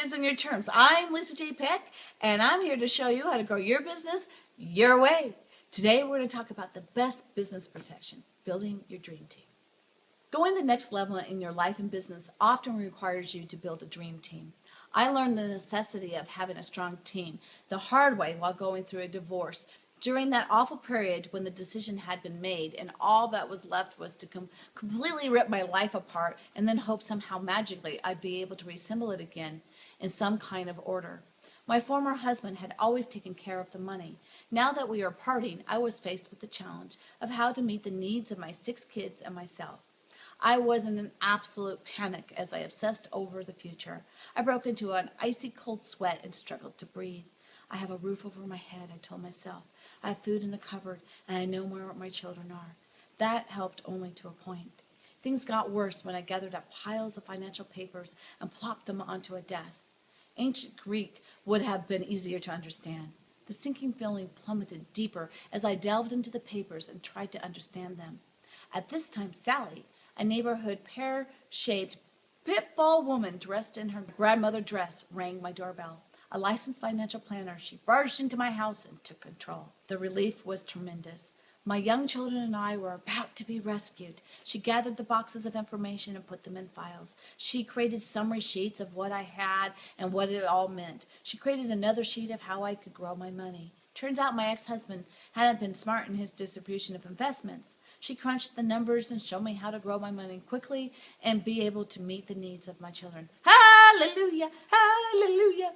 Biz on Your Terms. I'm Lisa J. Peck, and I'm here to show you how to grow your business your way. Today, we're going to talk about the best business protection, building your dream team. Going the next level in your life and business often requires you to build a dream team. I learned the necessity of having a strong team the hard way while going through a divorce. During that awful period when the decision had been made and all that was left was to completely rip my life apart and then hope somehow magically I'd be able to reassemble it again in some kind of order. My former husband had always taken care of the money. Now that we were parting, I was faced with the challenge of how to meet the needs of my 6 kids and myself. I was in an absolute panic as I obsessed over the future. I broke into an icy cold sweat and struggled to breathe. I have a roof over my head, I told myself. I have food in the cupboard, and I know where my children are. That helped only to a point. Things got worse when I gathered up piles of financial papers and plopped them onto a desk. Ancient Greek would have been easier to understand. The sinking feeling plummeted deeper as I delved into the papers and tried to understand them. At this time, Sally, a neighborhood pear-shaped pit-bull woman dressed in her grandmother dress, rang my doorbell. A licensed financial planner, she barged into my house and took control. The relief was tremendous. My young children and I were about to be rescued. She gathered the boxes of information and put them in files. She created summary sheets of what I had and what it all meant. She created another sheet of how I could grow my money. Turns out my ex-husband hadn't been smart in his distribution of investments. She crunched the numbers and showed me how to grow my money quickly and be able to meet the needs of my children. Hallelujah! Hallelujah!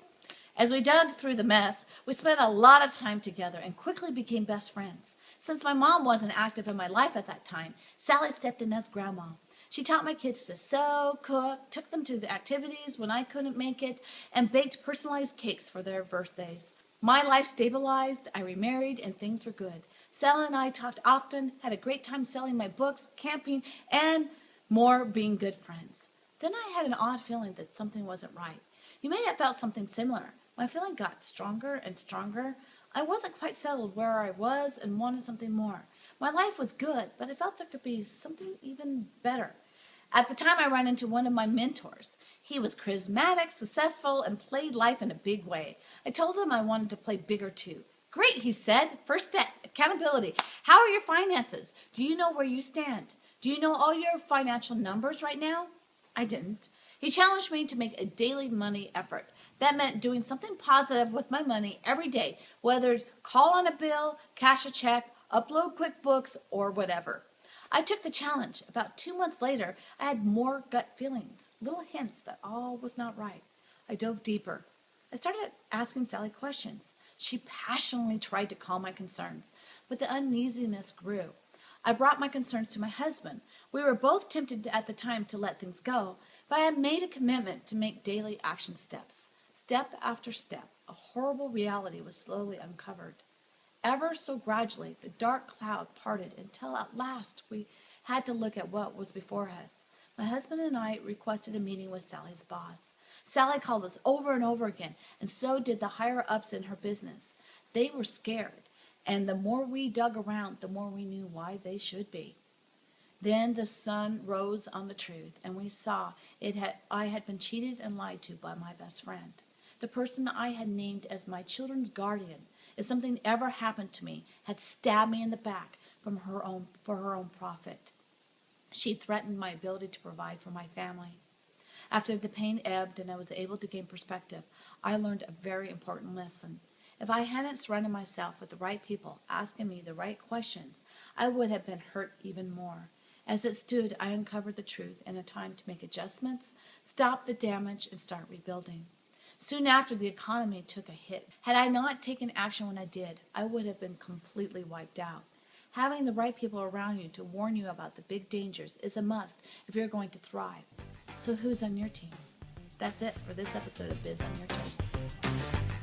As we dug through the mess, we spent a lot of time together and quickly became best friends. Since my mom wasn't active in my life at that time, Sally stepped in as grandma. She taught my kids to sew, cook, took them to the activities when I couldn't make it, and baked personalized cakes for their birthdays. My life stabilized, I remarried, and things were good. Sally and I talked often, had a great time selling my books, camping, and more being good friends. Then I had an odd feeling that something wasn't right. You may have felt something similar. My feeling got stronger and stronger. I wasn't quite settled where I was and wanted something more. My life was good, but I felt there could be something even better. At the time, I ran into one of my mentors. He was charismatic, successful, and played life in a big way. I told him I wanted to play bigger too. Great, he said. First step, accountability. How are your finances? Do you know where you stand? Do you know all your financial numbers right now? I didn't. He challenged me to make a daily money effort. That meant doing something positive with my money every day, whether call on a bill, cash a check, upload QuickBooks, or whatever. I took the challenge. About 2 months later, I had more gut feelings, little hints that all was not right. I dove deeper. I started asking Sally questions. She passionately tried to calm my concerns, but the uneasiness grew. I brought my concerns to my husband. We were both tempted at the time to let things go, but I had made a commitment to make daily action steps. Step after step, a horrible reality was slowly uncovered. Ever so gradually, the dark cloud parted until at last we had to look at what was before us. My husband and I requested a meeting with Sally's boss. Sally called us over and over again, and so did the higher-ups in her business. They were scared, and the more we dug around, the more we knew why they should be. Then the sun rose on the truth, and we saw I had been cheated and lied to by my best friend. The person I had named as my children's guardian, if something ever happened to me, had stabbed me in the back for her own profit. She threatened my ability to provide for my family. After the pain ebbed and I was able to gain perspective, I learned a very important lesson. If I hadn't surrounded myself with the right people asking me the right questions, I would have been hurt even more. As it stood, I uncovered the truth and a time to make adjustments, stop the damage, and start rebuilding. Soon after, the economy took a hit. Had I not taken action when I did, I would have been completely wiped out. Having the right people around you to warn you about the big dangers is a must if you're going to thrive. So who's on your team? That's it for this episode of Biz on Your Terms.